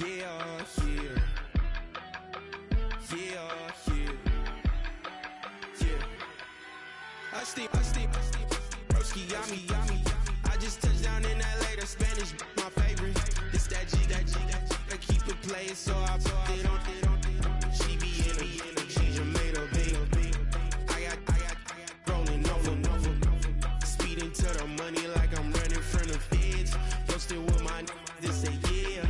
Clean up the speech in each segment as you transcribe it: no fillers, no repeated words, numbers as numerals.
Yeah, yeah. Yeah, yeah. Yeah. I steam. Broski, yummy. I just touched down in LA, the Spanish, my favorite. It's that G. I keep it playing, so I put it on. She be in it. She just made a big. I got rolling over. Speeding to the money like I'm running from the feds. Posted with my this say yeah.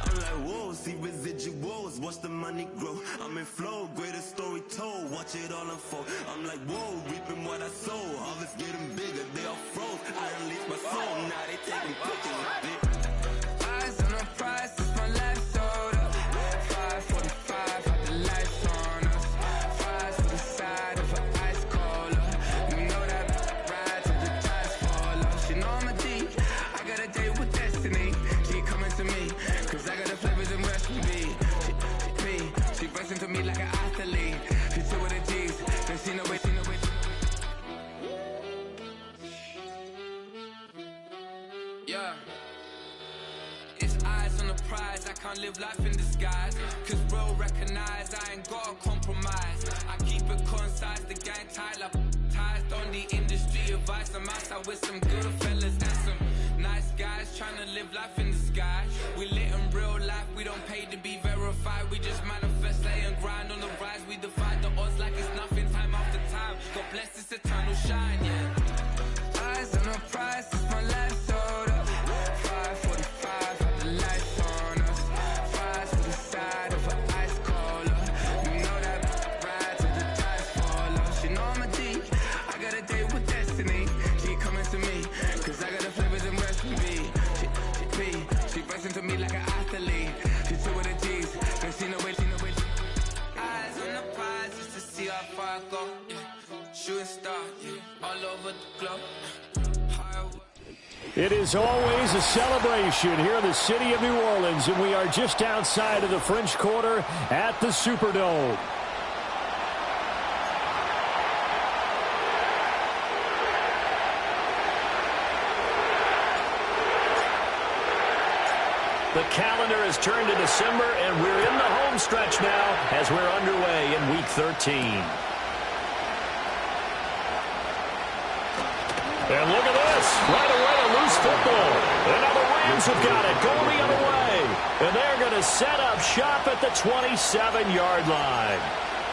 I'm like, whoa, see residuals, watch the money grow. I'm in flow, greatest story told, watch it all unfold. I'm like, whoa, reaping what I sow. Harvest getting bigger, they all froze. I unleashed my soul, now they taking pictures of it. Eyes on the prize, this my last soda. 5:45, had the lights on us. Fries to the side of an ice cola. You know that ride till the tires fall off. You know I'm a D, I got a date with destiny. She coming to me, cause I got the flavors and recipe. She bustin' to me like an athlete. She two with the G's, then she know it. Yeah. It's eyes on the prize, I can't live life in disguise. Cause bro recognize I ain't gotta compromise. I keep it concise, the gang tied up. Ties on the industry advice. I'm outside with some good fellas and some nice guys trying to live life in the sky. We lit in real life, we don't pay to be verified. We just manifest, lay and grind on the rise. We defy the odds like it's nothing, time after time. God bless this eternal shine, yeah. Eyes on the prize, it's my last soda. 5:45, had the lights on us. Fries to the side of an ice cola. You know that ride till the tires fall off. You know I'm a D, I got a date with destiny. She coming to me, cause I got the flavors and recipe. She bustin' to me like an athlete. She two with the G's, then she know it. Eyes on the prize just to see how far I go. Yeah. Shooting star, yeah. All over the globe. It is always a celebration here in the city of New Orleans, and we are just outside of the French Quarter at the Superdome. The calendar has turned to December, and we're in the home stretch now as we're underway in Week 13. And look at this. Right away, a loose football. And now the Rams have got it. Going the other way. And they're going to set up shop at the 27-yard line.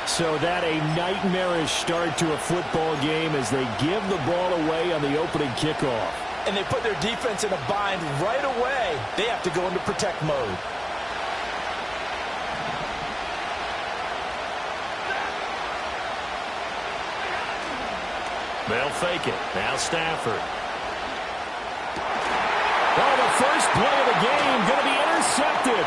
So that a nightmarish start to a football game as they give the ball away on the opening kickoff. And they put their defense in a bind right away. They have to go into protect mode. They'll fake it. Now Stafford. Oh, the first play of the game going to be intercepted.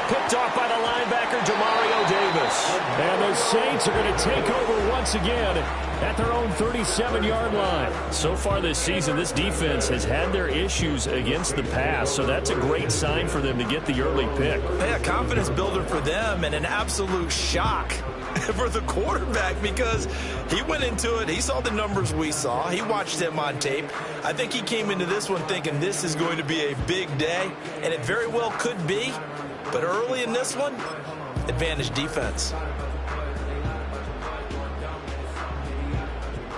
Picked off by the linebacker, Demario Davis. And the Saints are going to take over once again at their own 37-yard line. So far this season, this defense has had their issues against the pass, so that's a great sign for them to get the early pick. Yeah, confidence builder for them and an absolute shock for the quarterback because he went into it. He saw the numbers we saw. He watched him on tape. I think he came into this one thinking this is going to be a big day, and it very well could be. But early in this one, advantage defense.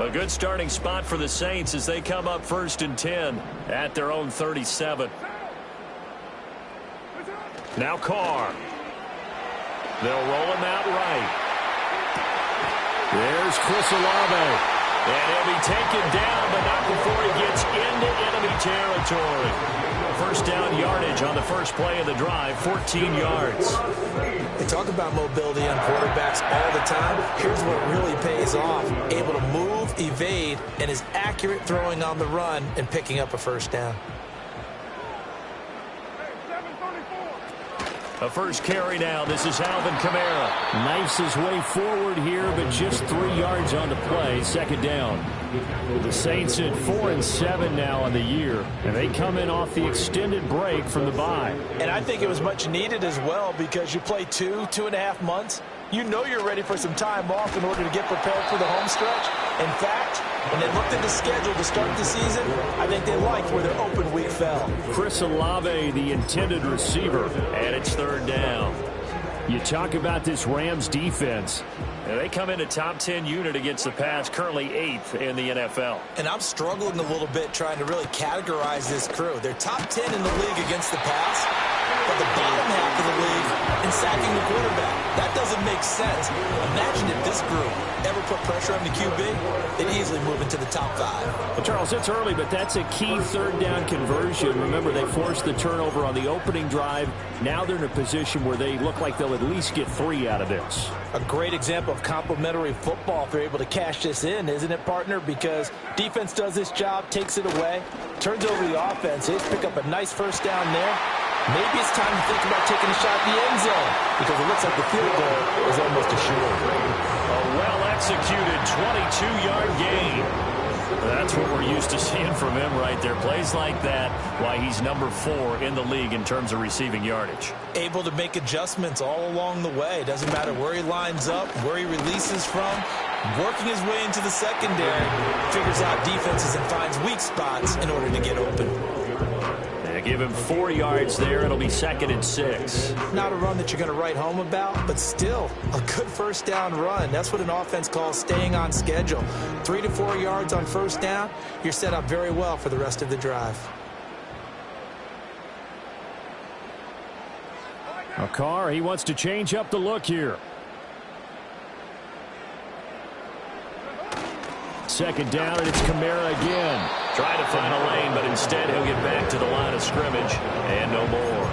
A good starting spot for the Saints as they come up 1st and 10 at their own 37. Now Carr. They'll roll him out right. There's Chris Olave. And he'll be taken down, but not before he gets into enemy territory. First down yardage on the first play of the drive, 14 yards. They talk about mobility on quarterbacks all the time. Here's what really pays off. Able to move, evade, and is accurate throwing on the run and picking up a first down. A first carry now. This is Alvin Kamara. Knifes his way forward here, but just 3 yards on the play. Second down. The Saints at 4-7 now on the year, and they come in off the extended break from the bye. And I think it was much needed as well because you play 2.5 months. You know you're ready for some time off in order to get prepared for the home stretch. In fact, When they looked at the schedule to start the season, I think they liked where their open week fell. Chris Olave, the intended receiver, and it's third down. You talk about this Rams defense. They come in a top 10 unit against the pass, currently 8th in the NFL. And I'm struggling a little bit trying to really categorize this crew. They're top 10 in the league against the pass, but the bottom half of the league in sacking the quarterback. That doesn't make sense. Imagine if this group ever put pressure on the QB, they'd easily move into the top 5. Well, Charles, it's early, but that's a key third down conversion. Remember, they forced the turnover on the opening drive. Now they're in a position where they look like they'll at least get 3 out of this. A great example of complementary football if they're able to cash this in, isn't it, partner? Because defense does this job, takes it away, turns over the offense. They pick up a nice first down there. Maybe it's time to think about taking a shot at the end zone because it looks like the field goal is almost assured. A well-executed 22-yard gain. That's what we're used to seeing from him right there. Plays like that, why he's number 4 in the league in terms of receiving yardage. Able to make adjustments all along the way. Doesn't matter where he lines up, where he releases from. Working his way into the secondary, figures out defenses and finds weak spots in order to get open. Give him 4 yards there. It'll be 2nd and 6. Not a run that you're going to write home about, but still a good first down run. That's what an offense calls staying on schedule. 3 to 4 yards on first down, you're set up very well for the rest of the drive. Carr, he wants to change up the look here. 2nd down, and it's Kamara again. Trying to find a lane, but instead he'll get back to the line of scrimmage, and no more.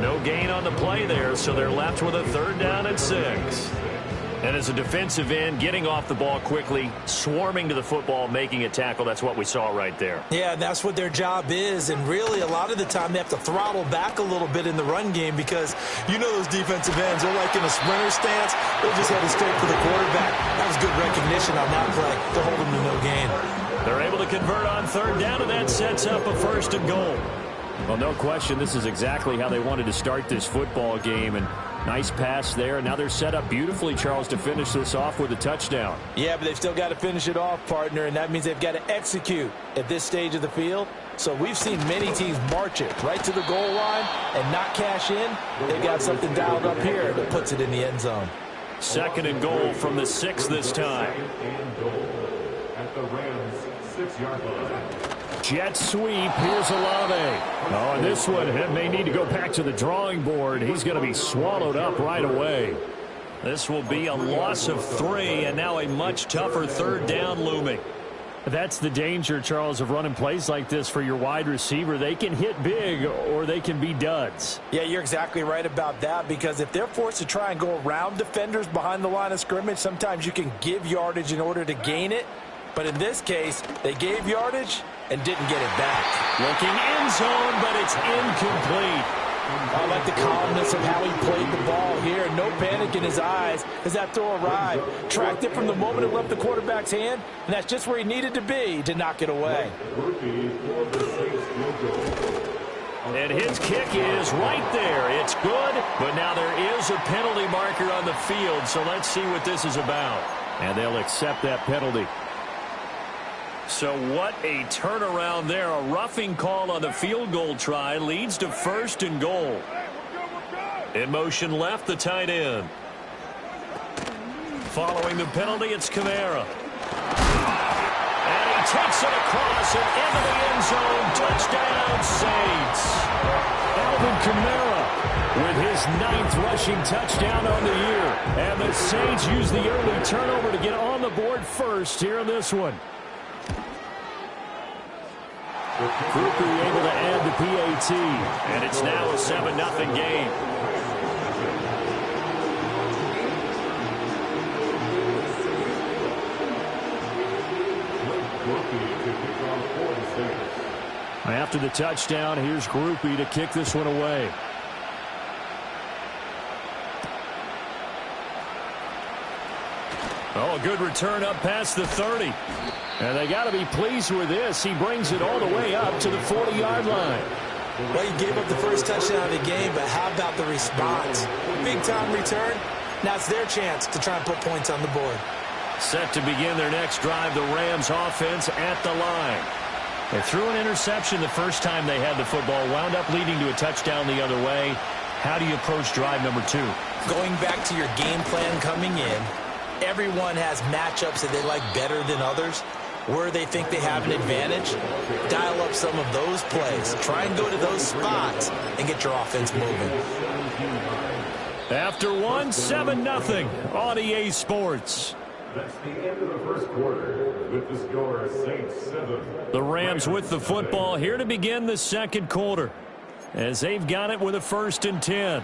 No gain on the play there, so they're left with a 3rd down and 6. And as a defensive end, getting off the ball quickly, swarming to the football, making a tackle, that's what we saw right there. Yeah, that's what their job is, and really a lot of the time they have to throttle back a little bit in the run game because you know those defensive ends, they're like in a sprinter stance, they're just headed straight for the quarterback. That was good recognition on that play to hold them to no gain. They're able to convert on 3rd down, and that sets up a 1st and goal. Well, no question, this is exactly how they wanted to start this football game, and nice pass there. Now they're set up beautifully, Charles, to finish this off with a touchdown. Yeah, but they've still got to finish it off, partner, and that means they've got to execute at this stage of the field. So we've seen many teams march it right to the goal line and not cash in. They've got something dialed up here that puts it in the end zone. 2nd and goal from the 6 this time. At the Rams 6-yard line. Jet sweep. Here's Olave. Oh, and this one may need to go back to the drawing board. He's going to be swallowed up right away. This will be a loss of 3, and now a much tougher 3rd down looming. That's the danger, Charles, of running plays like this for your wide receiver. They can hit big or they can be duds. Yeah, you're exactly right about that because if they're forced to try and go around defenders behind the line of scrimmage, sometimes you can give yardage in order to gain it. But in this case, they gave yardage and didn't get it back. Looking end zone, but it's incomplete. I like the calmness of how he played the ball here. No panic in his eyes as that throw arrived. Tracked it from the moment it left the quarterback's hand, and that's just where he needed to be to knock it away. And his kick is right there. It's good, but now there is a penalty marker on the field, so let's see what this is about. And they'll accept that penalty. So what a turnaround there. A roughing call on the field goal try leads to 1st and goal. In motion left, the tight end. Following the penalty, it's Kamara. And he takes it across and into the end zone. Touchdown, Saints. Alvin Kamara with his 9th rushing touchdown on the year. And the Saints use the early turnover to get on the board first here in this one. Cooper able to add the PAT, and it's now a 7-0 game. After the touchdown, here's Grupe to kick this one away. Oh, a good return up past the 30. And they got to be pleased with this. He brings it all the way up to the 40-yard line. Well, he gave up the first touchdown of the game, but how about the response? Big-time return. Now it's their chance to try and put points on the board. Set to begin their next drive, the Rams offense at the line. They threw an interception the first time they had the football, wound up leading to a touchdown the other way. How do you approach drive number 2? Going back to your game plan coming in, everyone has matchups that they like better than others. Where they think they have an advantage, dial up some of those plays. Try and go to those spots and get your offense moving. After 1, 7-0 on EA Sports. That's the end of the first quarter with the score Saints 7. The Rams with the football here to begin the second quarter as they've got it with a 1st and 10.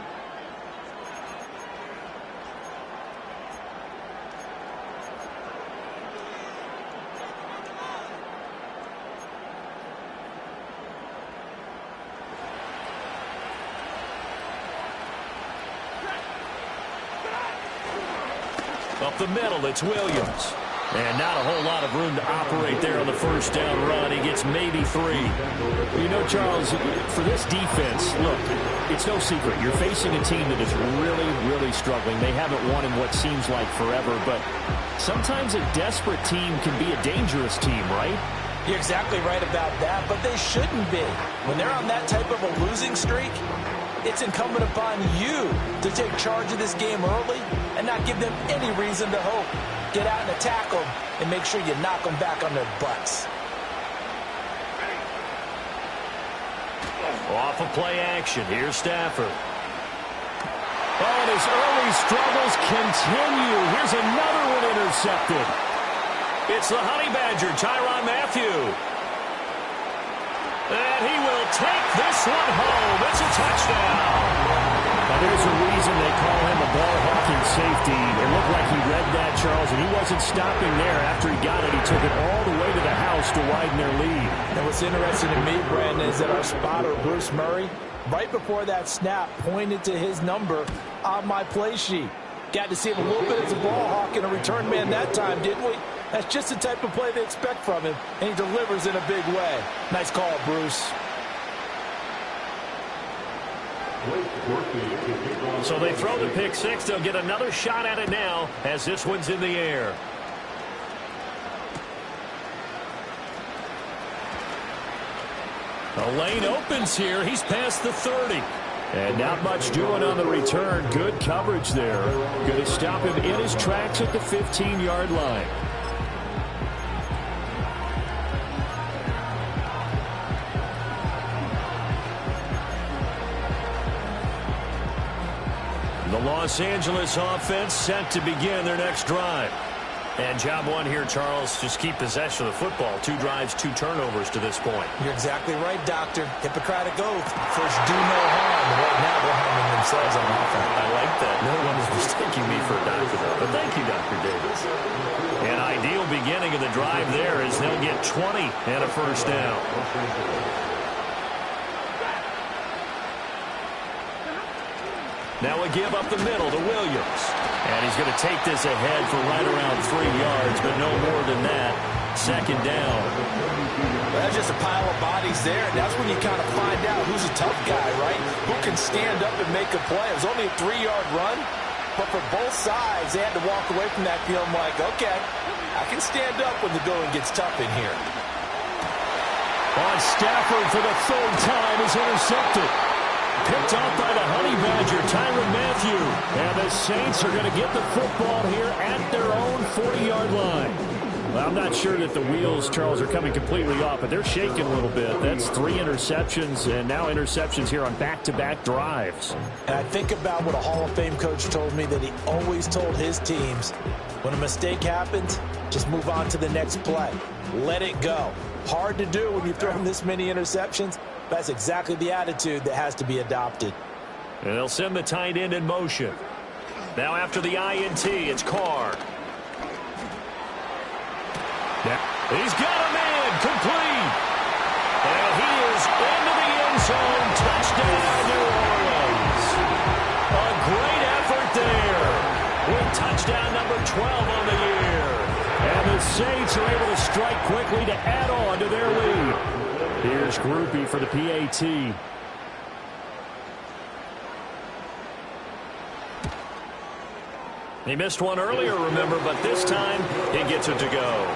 Up the middle, it's Williams. And not a whole lot of room to operate there on the first down run. He gets maybe 3. You know, Charles, for this defense, look, it's no secret. You're facing a team that is really, really struggling. They haven't won in what seems like forever, but sometimes a desperate team can be a dangerous team, right? You're exactly right about that, but they shouldn't be. When they're on that type of a losing streak, it's incumbent upon you to take charge of this game early and not give them any reason to hope. Get out and attack them and make sure you knock them back on their butts. Off of play action. Here's Stafford. Oh, and his early struggles continue. Here's another one intercepted. It's the Honey Badger, Tyrann Mathieu. And he will take this one home. It's a touchdown. Now, there's a reason they call him a ball-hawking safety. It looked like he read that, Charles, and he wasn't stopping there. After he got it, he took it all the way to the house to widen their lead. And what's interesting to me, Brandon, is that our spotter, Bruce Murray, right before that snap, pointed to his number on my play sheet. Got to see him a little bit as a ball hawk and a return man that time, didn't we? That's just the type of play they expect from him, and he delivers in a big way. Nice call, Bruce. So they throw the pick 6. They'll get another shot at it now as this one's in the air. The lane opens here. He's past the 30. And not much doing on the return. Good coverage there. Going to stop him in his tracks at the 15-yard line. The Los Angeles offense set to begin their next drive. And job 1 here, Charles, just keep possession of the football. 2 drives, 2 turnovers to this point. You're exactly right, Doctor. Hippocratic oath. First, do no harm. And right now, they're harming themselves on offense. I like that. No one is mistaking me for a doctor, though. But thank you, Dr. Davis. An ideal beginning of the drive there as they'll get 20 and a first down. Now a give up the middle to Williams. And he's going to take this ahead for right around 3 yards, but no more than that. Second down. Well, that's just a pile of bodies there. And that's when you kind of find out who's a tough guy, right? Who can stand up and make a play. It was only a 3-yard run, but for both sides, they had to walk away from that feeling like, okay, I can stand up when the going gets tough in here. On Stafford for the 3rd time is intercepted. Picked off by the Honey Badger, Tyrann Mathieu. And the Saints are going to get the football here at their own 40-yard line. Well, I'm not sure that the wheels, Charles, are coming completely off, but they're shaking a little bit. That's 3 interceptions, and now interceptions here on back-to-back drives. And I think about what a Hall of Fame coach told me, that he always told his teams, when a mistake happens, just move on to the next play. Let it go. Hard to do when you've thrown this many interceptions. That's exactly the attitude that has to be adopted. And they'll send the tight end in motion. Now after the INT, it's Carr. He's got a man complete. And he is into the end zone. Touchdown, New Orleans. A great effort there. With touchdown number 12 on the year. And the Saints are able to strike quickly to add on to their lead. Here's Grupe for the PAT. He missed one earlier, remember, but this time he gets it to go.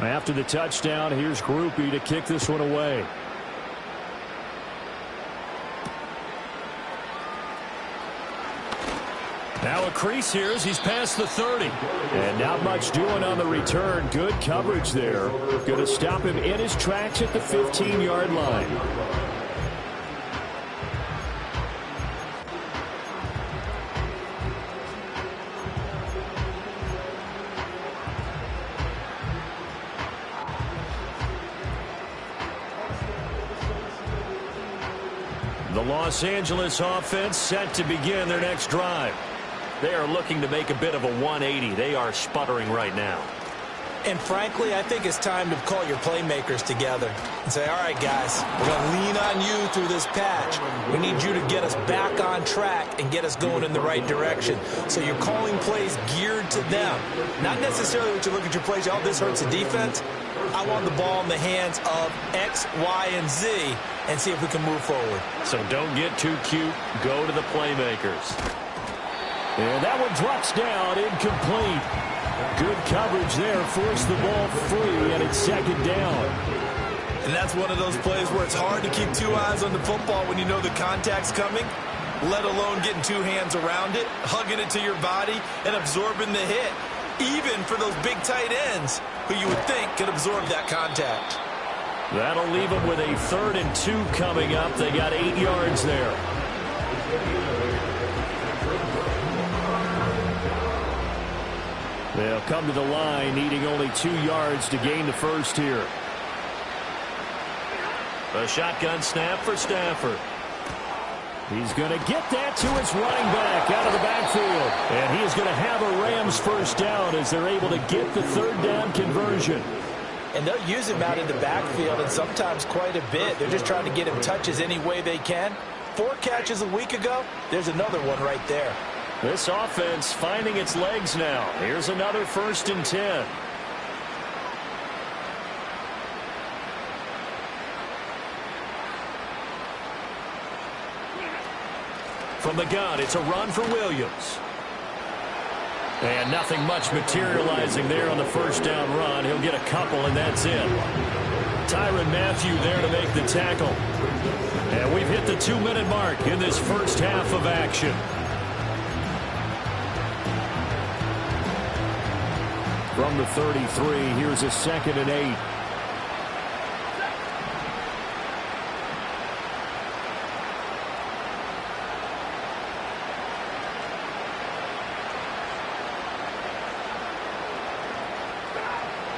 After the touchdown, here's Grupe to kick this one away. Now a crease here as he's past the 30. And not much doing on the return. Good coverage there. Going to stop him in his tracks at the 15-yard line. The Los Angeles offense set to begin their next drive. They are looking to make a bit of a 180. They are sputtering right now. And frankly, I think it's time to call your playmakers together and say, all right, guys, we're going to lean on you through this patch. We need you to get us back on track and get us going in the right direction. So you're calling plays geared to them. Not necessarily what you look at your plays, oh, this hurts the defense. I want the ball in the hands of X, Y, and Z and see if we can move forward. So don't get too cute. Go to the playmakers. And that one drops down, incomplete. Good coverage there, forced the ball free, and it's second down. And that's one of those plays where it's hard to keep two eyes on the football when you know the contact's coming, let alone getting two hands around it, hugging it to your body, and absorbing the hit, even for those big tight ends who you would think could absorb that contact. That'll leave them with a 3rd and 2 coming up. They got 8 yards there. They'll come to the line, needing only 2 yards to gain the first here. A shotgun snap for Stafford. He's going to get that to his running back out of the backfield. And he is going to have a Rams first down as they're able to get the 3rd down conversion. And they'll use him out in the backfield, and sometimes quite a bit. They're just trying to get him touches any way they can. 4 catches a week ago, there's another one right there. This offense finding its legs now. Here's another 1st and 10. From the gun, it's a run for Williams. And nothing much materializing there on the 1st down run. He'll get a couple, and that's it. Tyrann Mathieu there to make the tackle. And we've hit the 2-minute mark in this first half of action. From the 33, here's a 2nd and 8.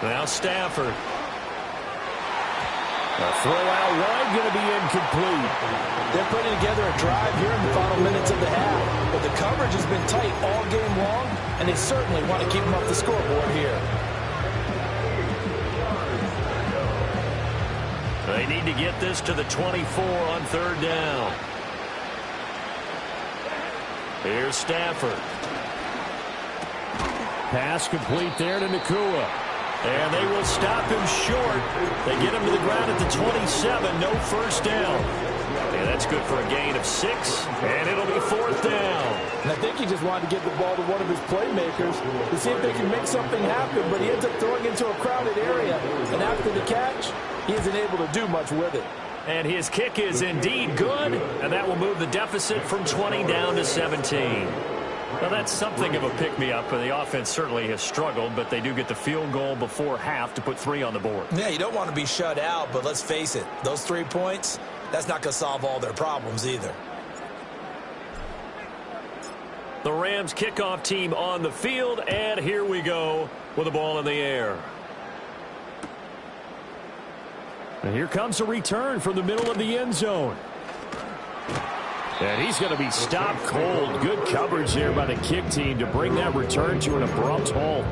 Now Stafford. A throw out wide, going to be incomplete. They're putting together a drive here in the final minutes of the half. But the coverage has been tight all game long, and they certainly want to keep them off the scoreboard here. They need to get this to the 24 on 3rd down. Here's Stafford. Pass complete there to Nacua. And they will stop him short. They get him to the ground at the 27. No first down. And that's good for a gain of 6. And it'll be 4th down. And I think he just wanted to get the ball to one of his playmakers to see if they can make something happen. But he ends up throwing into a crowded area. And after the catch, he isn't able to do much with it. And his kick is indeed good. And that will move the deficit from 20 down to 17. Well, that's something of a pick-me-up. The offense certainly has struggled, but they do get the field goal before half to put 3 on the board. Yeah, you don't want to be shut out, but let's face it, those 3 points, that's not going to solve all their problems either. The Rams kickoff team on the field, and here we go with the ball in the air. And here comes a return from the middle of the end zone. And he's going to be stopped cold. Good coverage there by the kick team to bring that return to an abrupt halt.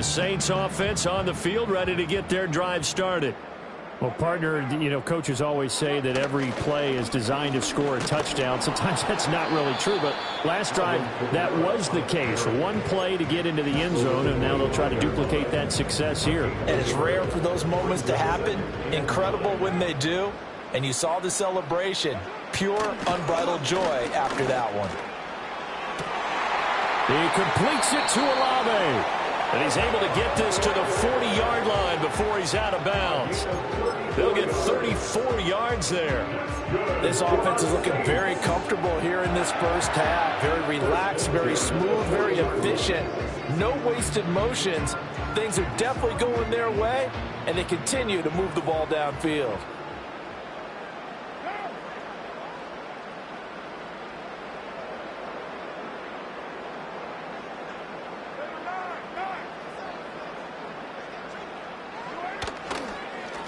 The Saints offense on the field, ready to get their drive started. Well, partner, coaches always say that every play is designed to score a touchdown. Sometimes that's not really true, but last drive, that was the case. One play to get into the end zone, and now they'll try to duplicate that success here. And it's rare for those moments to happen. Incredible when they do. And you saw the celebration. Pure, unbridled joy after that one. He completes it to Olave. And he's able to get this to the 40-yard line before he's out of bounds. They'll get 34 yards there. This offense is looking very comfortable here in this first half. Very relaxed, very smooth, very efficient. No wasted motions. Things are definitely going their way, and they continue to move the ball downfield.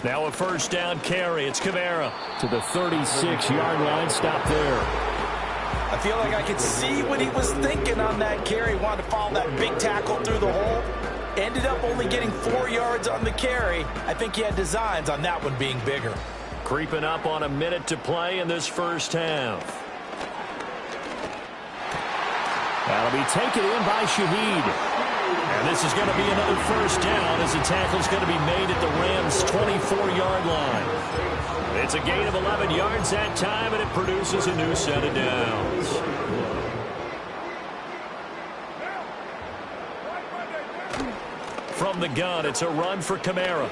Now a first down carry. It's Kamara to the 36-yard line. Stop there. I feel like I could see what he was thinking on that carry. Wanted to follow that big tackle through the hole. Ended up only getting 4 yards on the carry. I think he had designs on that one being bigger. Creeping up on a minute to play in this first half. That'll be taken in by Shaheed. And this is going to be another first down as the tackle's going to be made at the Rams' 24-yard line. It's a gain of 11 yards that time, and it produces a new set of downs. From the gun, it's a run for Kamara.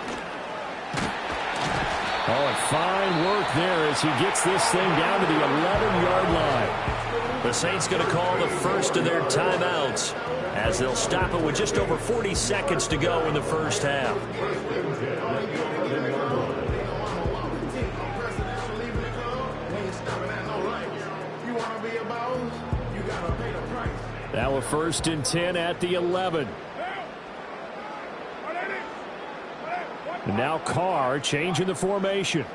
Oh, and fine work there as he gets this thing down to the 11-yard line. The Saints going to call the first of their timeouts as they'll stop it with just over 40 seconds to go in the first half. Now a 1st and 10 at the 11. And now Carr changing the formation.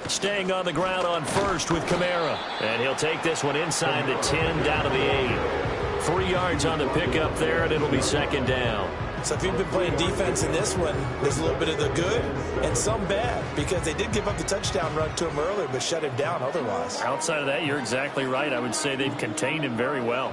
Staying on the ground on first with Kamara. And he'll take this one inside the 10 down to the 8. 3 yards on the pickup there, and it'll be second down. So if you've been playing defense in this one, there's a little bit of the good and some bad, because they did give up the touchdown run to him earlier, but shut him down otherwise. Outside of that, you're exactly right. I would say they've contained him very well.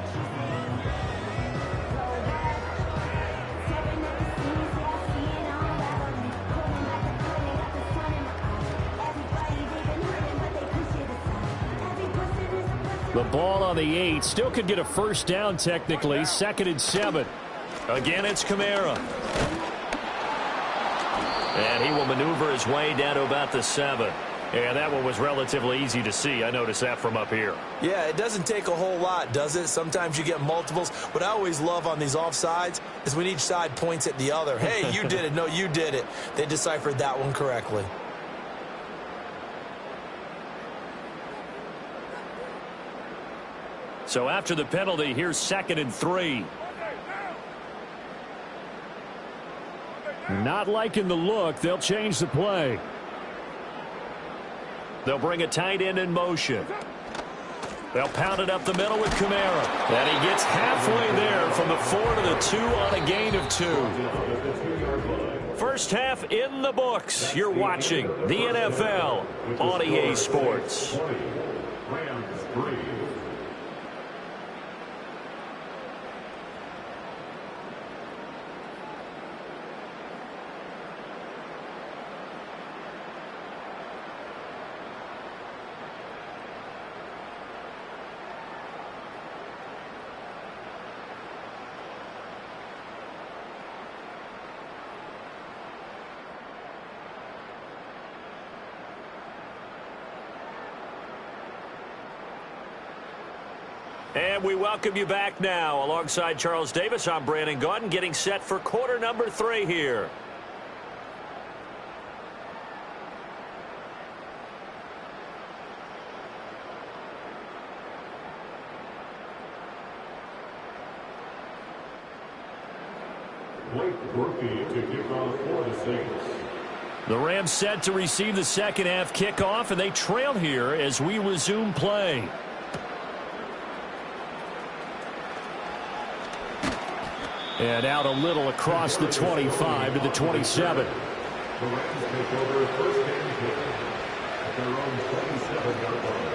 The ball on the 8. Still could get a first down technically. 2nd and 7. Again, it's Kamara. And he will maneuver his way down to about the 7. And that one was relatively easy to see. I noticed that from up here. Yeah, it doesn't take a whole lot, does it? Sometimes you get multiples. What I always love on these offsides is when each side points at the other. Hey, you did it. No, you did it. They deciphered that one correctly. So after the penalty, here's 2nd and 3. Not liking the look. They'll change the play. They'll bring a tight end in motion. They'll pound it up the middle with Kamara. And he gets halfway there from the 4 to the 2 on a gain of 2. First half in the books. You're watching the NFL on EA Sports. And we welcome you back now. Alongside Charles Davis, I'm Brandon Gaudin, getting set for quarter number 3 here. Blake Murphy to kick off for the Saints. The Rams set to receive the second half kickoff, and they trail here as we resume play. And out a little across the 25 to the 27. The Rams take over first and 10 at their own 27-yard line.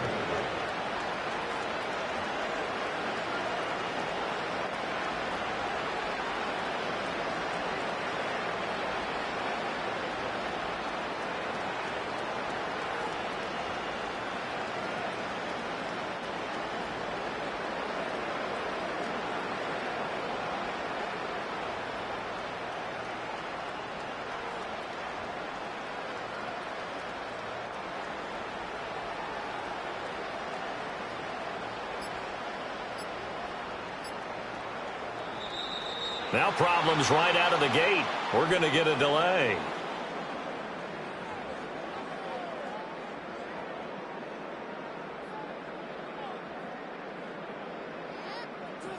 Now problems right out of the gate. We're going to get a delay.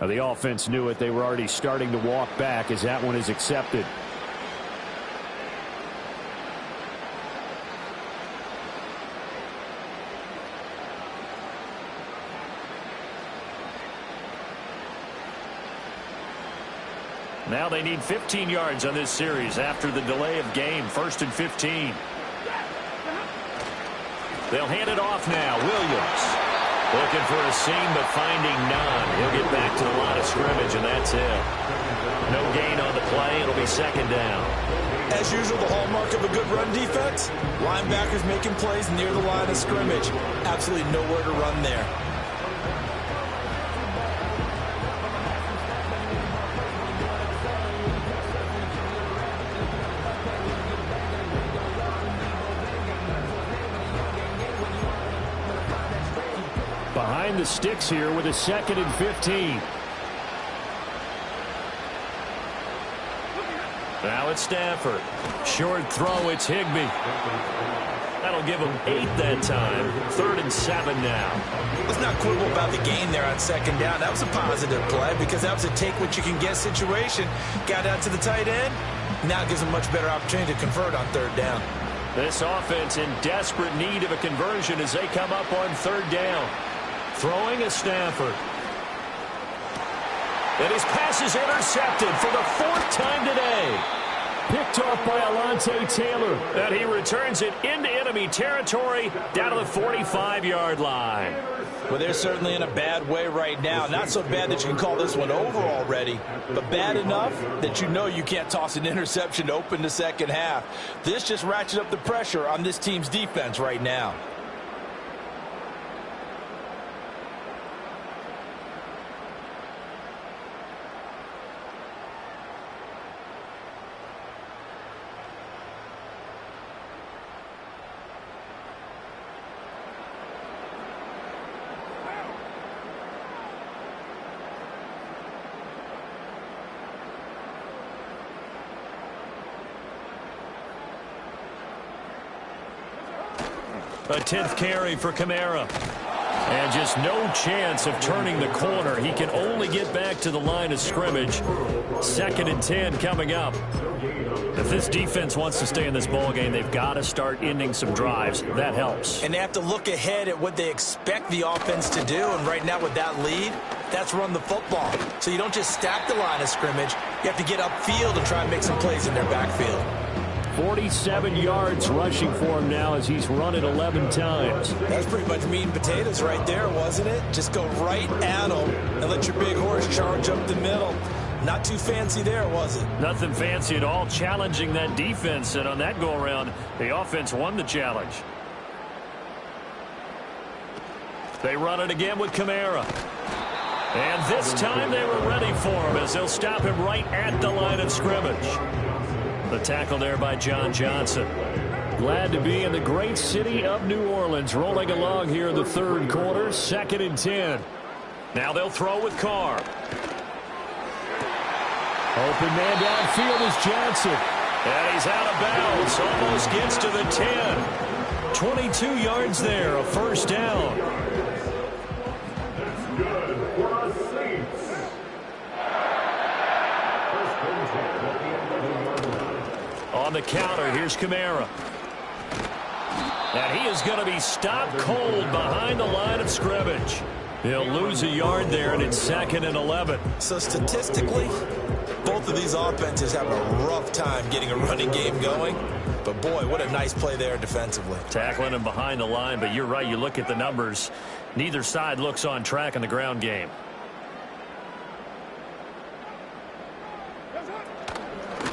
Now the offense knew it. They were already starting to walk back as that one is accepted. Now they need 15 yards on this series after the delay of game. 1st and 15. They'll hand it off now. Williams looking for a seam but finding none. He'll get back to the line of scrimmage, and that's it. No gain on the play. It'll be 2nd down. As usual, the hallmark of a good run defense, linebackers making plays near the line of scrimmage. Absolutely nowhere to run there. Behind the sticks here with a 2nd and 15. Now it's Stafford. Short throw, it's Higbee. That'll give him 8 that time. 3rd and 7 now. Let's not quibble about the gain there on 2nd down. That was a positive play because that was a take-what-you-can-get situation. Got out to the tight end. Now it gives him much better opportunity to convert on 3rd down. This offense in desperate need of a conversion as they come up on 3rd down. Throwing is Stafford. And his pass is intercepted for the 4th time today. Picked off by Alontae Taylor. And he returns it into enemy territory down to the 45-yard line. Well, they're certainly in a bad way right now. Not so bad that you can call this one over already, but bad enough that you know you can't toss an interception to open the 2nd half. This just ratchets up the pressure on this team's defense right now. A 10th carry for Kamara. And just no chance of turning the corner. He can only get back to the line of scrimmage. 2nd and 10 coming up. If this defense wants to stay in this ballgame, they've got to start ending some drives. That helps. And they have to look ahead at what they expect the offense to do. And right now with that lead, that's run the football. So you don't just stack the line of scrimmage. You have to get upfield and try and make some plays in their backfield. 47 yards rushing for him now as he's run it 11 times. That's pretty much meat and potatoes right there, wasn't it? Just go right at them and let your big horse charge up the middle. Not too fancy there, was it? Nothing fancy at all, challenging that defense. And on that go-around, the offense won the challenge. They run it again with Kamara. And this time they were ready for him as they'll stop him right at the line of scrimmage. The tackle there by John Johnson. Glad to be in the great city of New Orleans. Rolling along here in the 3rd quarter. 2nd and 10. Now they'll throw with Carr. Open man downfield is Johnson. And he's out of bounds. Almost gets to the 10. 22 yards there. A 1st down. Good for the Saints. On the counter, here's Kamara. And he is going to be stopped cold behind the line of scrimmage. He'll lose a yard there, and it's 2nd and 11. So statistically, both of these offenses having a rough time getting a running game going. But, boy, what a nice play there defensively. Tackling him behind the line, but you're right. You look at the numbers. Neither side looks on track in the ground game.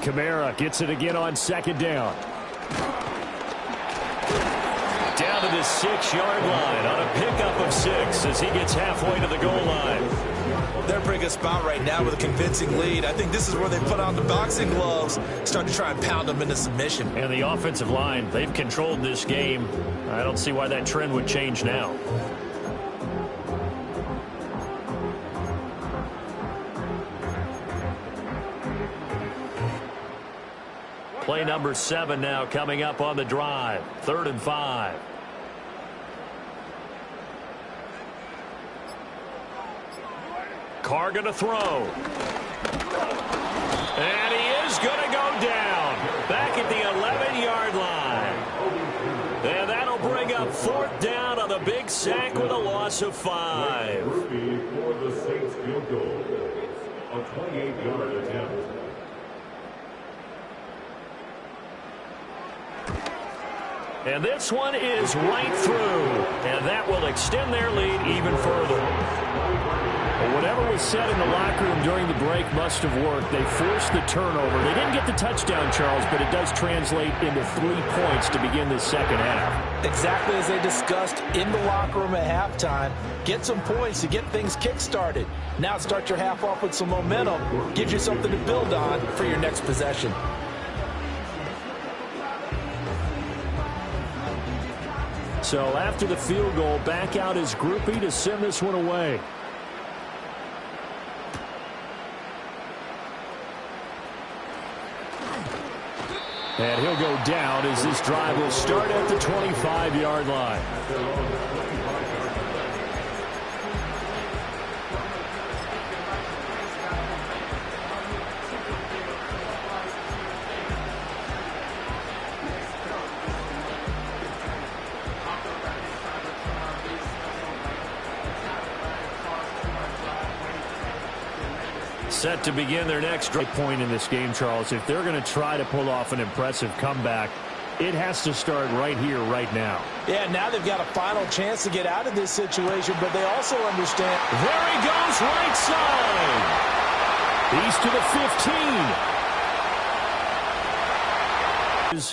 Kamara gets it again on second down. Down to the 6-yard line on a pickup of 6 as he gets halfway to the goal line. They're in a pretty good spot right now with a convincing lead. I think this is where they put on the boxing gloves, start to try and pound them into submission. And the offensive line, they've controlled this game. I don't see why that trend would change now. Play number 7 now coming up on the drive. 3rd and 5. Carr going to throw. And he is going to go down. Back at the 11-yard line. And that'll bring up 4th down on the big sack with a loss of 5. For the Saints field goal. A 28-yard attempt. And this one is right through. And that will extend their lead even further. Well, whatever was said in the locker room during the break must have worked. They forced the turnover. They didn't get the touchdown, Charles, but it does translate into 3 points to begin the second half. Exactly as they discussed in the locker room at halftime. Get some points to get things kick-started. Now start your half off with some momentum. Gives you something to build on for your next possession. So after the field goal, back out is Groupie to send this one away. And he'll go down as this drive will start at the 25-yard line. Set to begin their next point in this game, Charles. If they're going to try to pull off an impressive comeback, it has to start right here, right now. Yeah, now they've got a final chance to get out of this situation, but they also understand. There he goes, right side. He's to the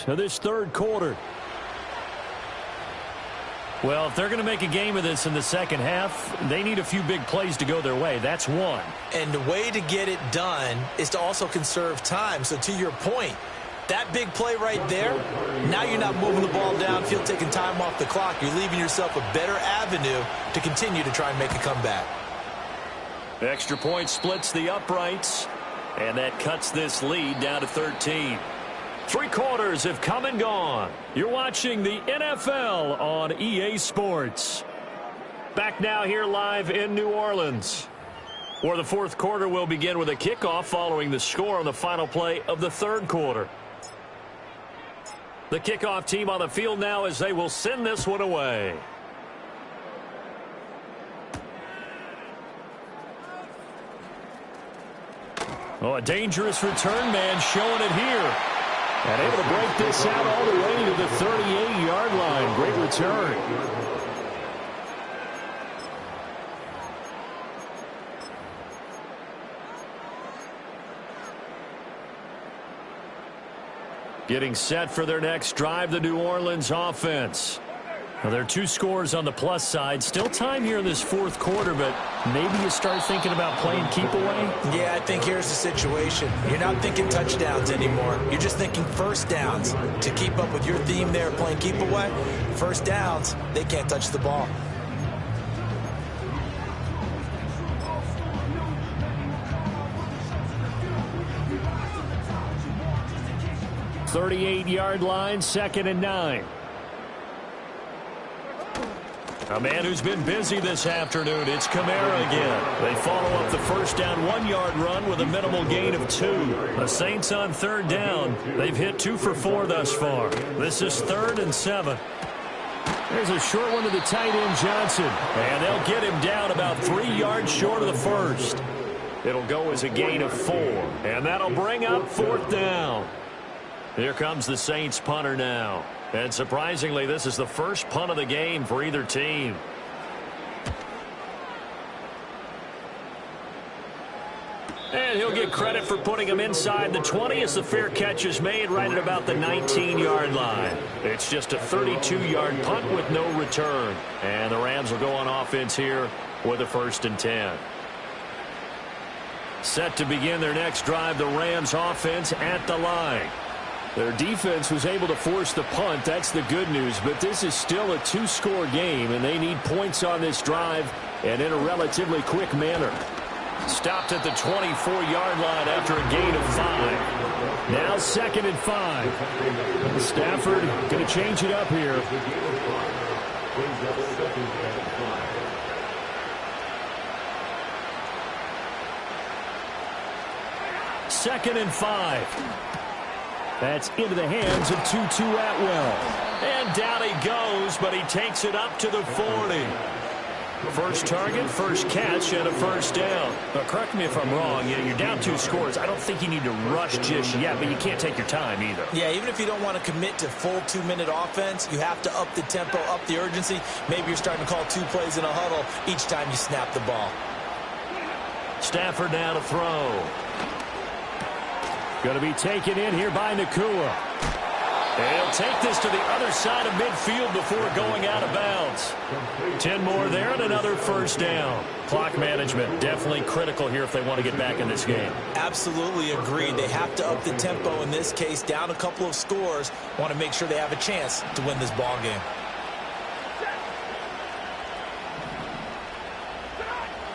15. Of this third quarter. Well, if they're going to make a game of this in the second half, they need a few big plays to go their way. That's one. And the way to get it done is to also conserve time. So to your point, that big play right there, now you're not moving the ball downfield, taking time off the clock. You're leaving yourself a better avenue to continue to try and make a comeback. Extra point splits the uprights, and that cuts this lead down to 13. 3 quarters have come and gone. You're watching the NFL on EA Sports. Back now here live in New Orleans, where the fourth quarter will begin with a kickoff following the score on the final play of the third quarter. The kickoff team on the field now as they will send this one away. Oh, a dangerous return man showing it here. And able to break this out all the way to the 38-yard line. Great return. Getting set for their next drive, the New Orleans offense. Well, there are 2 scores on the plus side. Still time here in this fourth quarter, but maybe you start thinking about playing keep away? Yeah, I think here's the situation. You're not thinking touchdowns anymore. You're just thinking first downs. To keep up with your theme there, playing keep away, first downs, they can't touch the ball. .38-yard line, 2nd and 9. A man who's been busy this afternoon. It's Kamara again. They follow up the first down 1-yard run with a minimal gain of 2. The Saints on 3rd down. They've hit 2 for 4 thus far. This is 3rd and 7. There's a short one to the tight end, Johnson. And they'll get him down about 3 yards short of the first. It'll go as a gain of 4, and that'll bring up 4th down. Here comes the Saints punter now. And surprisingly, this is the first punt of the game for either team. And he'll get credit for putting him inside the 20 as the fair catch is made right at about the 19-yard line. It's just a 32-yard punt with no return. And the Rams will go on offense here with a 1st and 10. Set to begin their next drive, the Rams offense at the line. Their defense was able to force the punt. That's the good news. But this is still a 2-score game, and they need points on this drive and in a relatively quick manner. Stopped at the 24-yard line after a gain of 5. Now 2nd and 5. Stafford going to change it up here. Second and 5. That's into the hands of Tutu Atwell. And down he goes, but he takes it up to the 40. First target, first catch, and a 1st down. But correct me if I'm wrong, you're down 2 scores. I don't think you need to rush just yet, but you can't take your time either. Yeah, even if you don't want to commit to full 2-minute offense, you have to up the tempo, up the urgency. Maybe you're starting to call 2 plays in a huddle each time you snap the ball. Stafford now to throw. Going to be taken in here by Nacua. And he'll take this to the other side of midfield before going out of bounds. 10 more there and another 1st down. Clock management definitely critical here if they want to get back in this game. Absolutely agreed. They have to up the tempo in this case, down a couple of scores. Want to make sure they have a chance to win this ball game.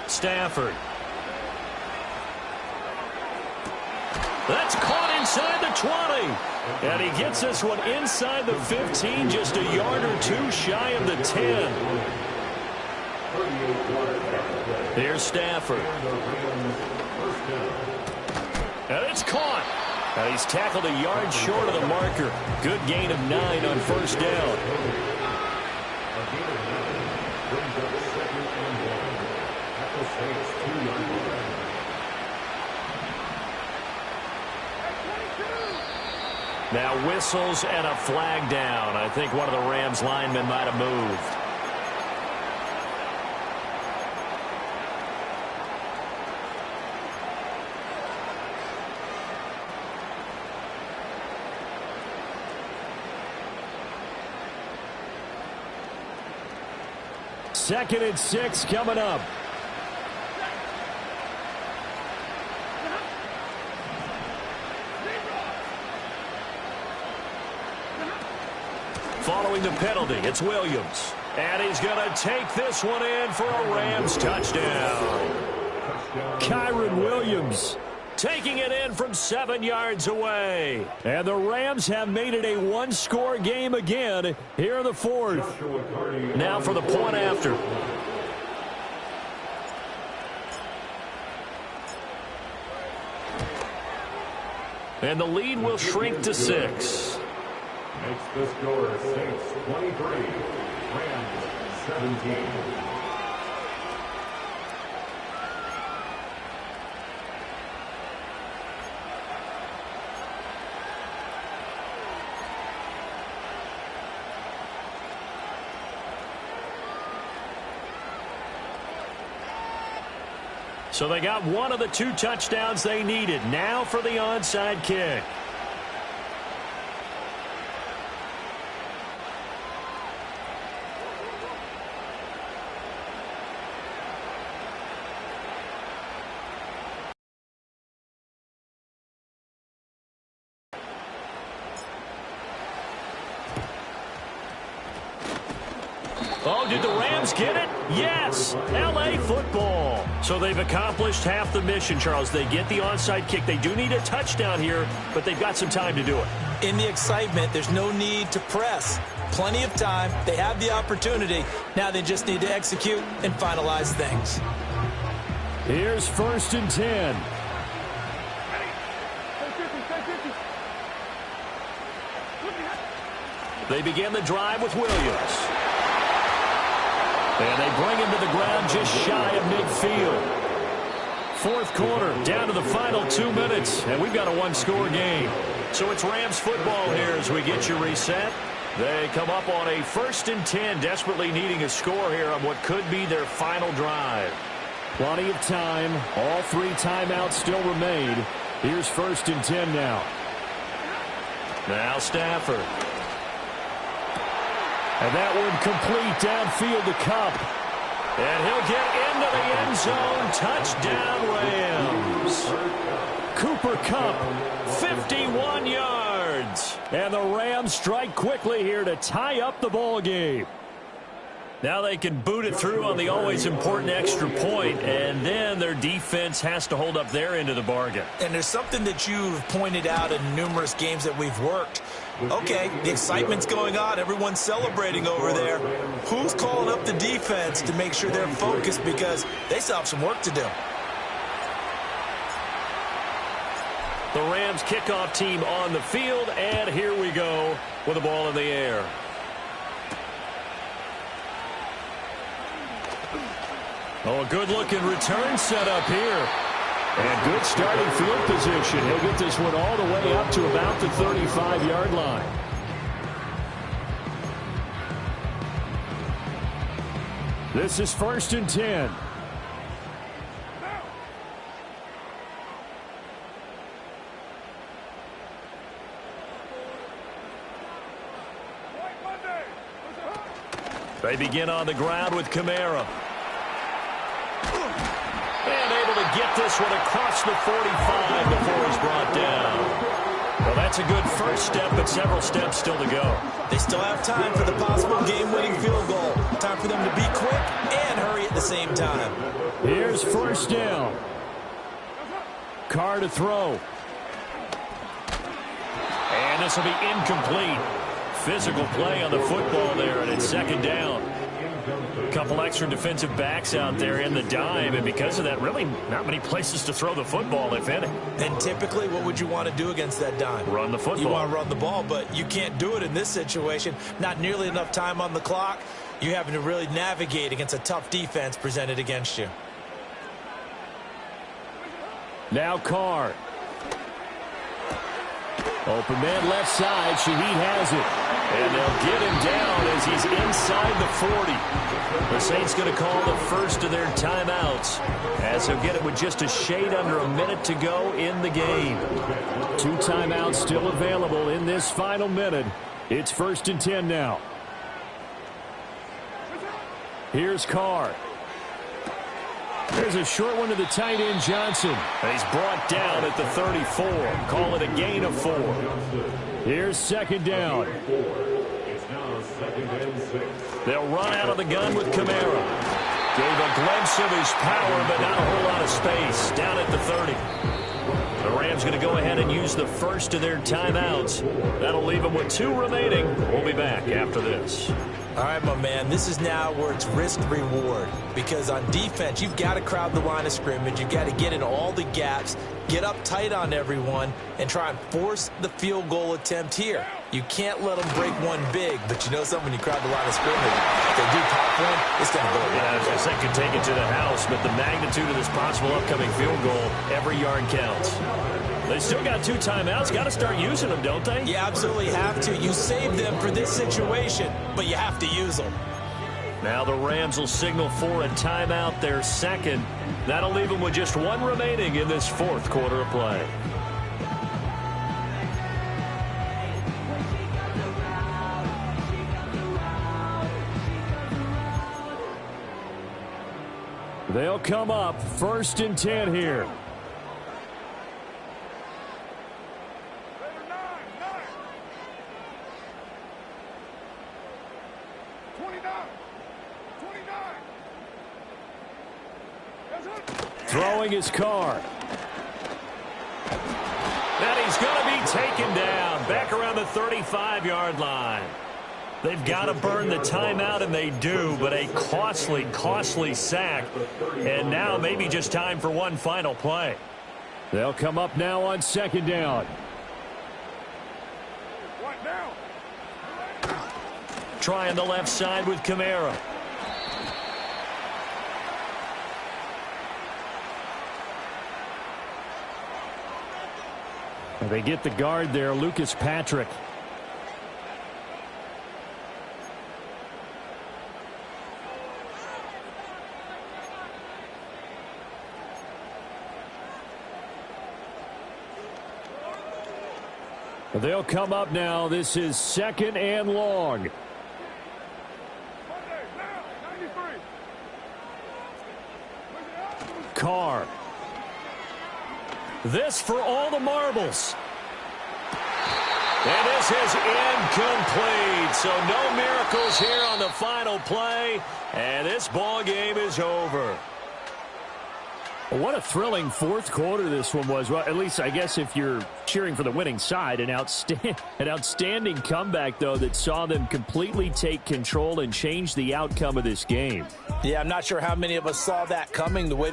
Stafford. That's caught inside the 20. And he gets this one inside the 15, just a yard or 2 shy of the 10. Here's Stafford. And it's caught. And he's tackled a yard short of the marker. Good gain of 9 on 1st down. Now whistles and a flag down. I think one of the Rams linemen might have moved. Second and 6 coming up. Following the penalty, it's Williams. And he's going to take this one in for a Rams touchdown. Kyren Williams taking it in from 7 yards away. And the Rams have made it a 1-score game again here in the 4th. Now for the point after. And the lead will shrink to 6. Makes the score Saints 23, Rams 17. So they got one of the 2 touchdowns they needed. Now for the onside kick. Oh, did the Rams get it? Yes, L.A. football. So they've accomplished half the mission, Charles. They get the onside kick. They do need a touchdown here, but they've got some time to do it. In the excitement, there's no need to press. Plenty of time. They have the opportunity. Now they just need to execute and finalize things. Here's 1st and 10. They begin the drive with Williams. And they bring him to the ground just shy of midfield. Fourth quarter, down to the final 2 minutes, and we've got a one-score game. So it's Rams football here as we get you reset. They come up on a 1st and 10, desperately needing a score here on what could be their final drive. Plenty of time. All 3 timeouts still remain. Here's 1st and 10 now. Now Stafford. And that one complete downfield to Kupp. And he'll get into the end zone. Touchdown, Rams. Cooper Kupp, 51 yards. And the Rams strike quickly here to tie up the ball game. Now they can boot it through on the always important extra point, and then their defense has to hold up their end of the bargain. And there's something that you've pointed out in numerous games that we've worked. Okay, the excitement's going on. Everyone's celebrating over there. Who's calling up the defense to make sure they're focused, because they still have some work to do? The Rams kickoff team on the field, and here we go with the ball in the air. Oh, a good-looking return set up here. And good starting field position. He'll get this one all the way up to about the 35-yard line. This is 1st and 10. They begin on the ground with Kamara. And able to get this one across the 45 before he's brought down. Well, that's a good first step, but several steps still to go. They still have time for the possible game-winning field goal. Time for them to be quick and hurry at the same time. Here's 1st down. Carr to throw. And this will be incomplete. Physical play on the football there, and it's 2nd down. A couple extra defensive backs out there in the dime, and because of that, really not many places to throw the football, if any. And typically, what would you want to do against that dime? Run the football. You want to run the ball, but you can't do it in this situation. Not nearly enough time on the clock. You're having to really navigate against a tough defense presented against you. Now Carr. Open man left side. Shaheed has it. And they'll get him down as he's inside the 40. The Saints going to call the first of their timeouts, as he'll get it with just a shade under a minute to go in the game. 2 timeouts still available in this final minute. It's 1st and 10 now. Here's Carr. There's a short one to the tight end, Johnson. And he's brought down at the 34. Call it a gain of 4. Here's 2nd down. They'll run out of the gun with Kamara. Gave a glimpse of his power, but not a whole lot of space. Down at the 30. The Rams going to go ahead and use the first of their timeouts. That'll leave them with 2 remaining. We'll be back after this. All right, my man, this is now where it's risk-reward, because on defense, you've got to crowd the line of scrimmage. You've got to get in all the gaps, get up tight on everyone, and try and force the field goal attempt here. You can't let them break one big, but you know something, when you crowd the line of scrimmage, if they do pop one, it's going to go. Yeah, I think could take it to the house, but the magnitude of this possible upcoming field goal, every yard counts. They still got 2 timeouts. Got to start using them, don't they? You absolutely have to. You save them for this situation, but you have to use them. Now the Rams will signal for a timeout, their 2nd. That'll leave them with just 1 remaining in this 4th quarter of play. They'll come up 1st and 10 here. Throwing his Carr. And he's going to be taken down back around the 35-yard line. They've got to burn the timeout, and they do, but a costly, costly sack. And now maybe just time for one final play. They'll come up now on 2nd down. Trying the left side with Kamara. And they get the guard there, Lucas Patrick. They'll come up now. This is 2nd and long. Carr. This for all the marbles. And this is incomplete. So no miracles here on the final play. And this ball game is over. What a thrilling fourth quarter this one was. Well, at least I guess if you're cheering for the winning side, an outstanding comeback, though, that saw them completely take control and change the outcome of this game. Yeah, I'm not sure how many of us saw that coming the way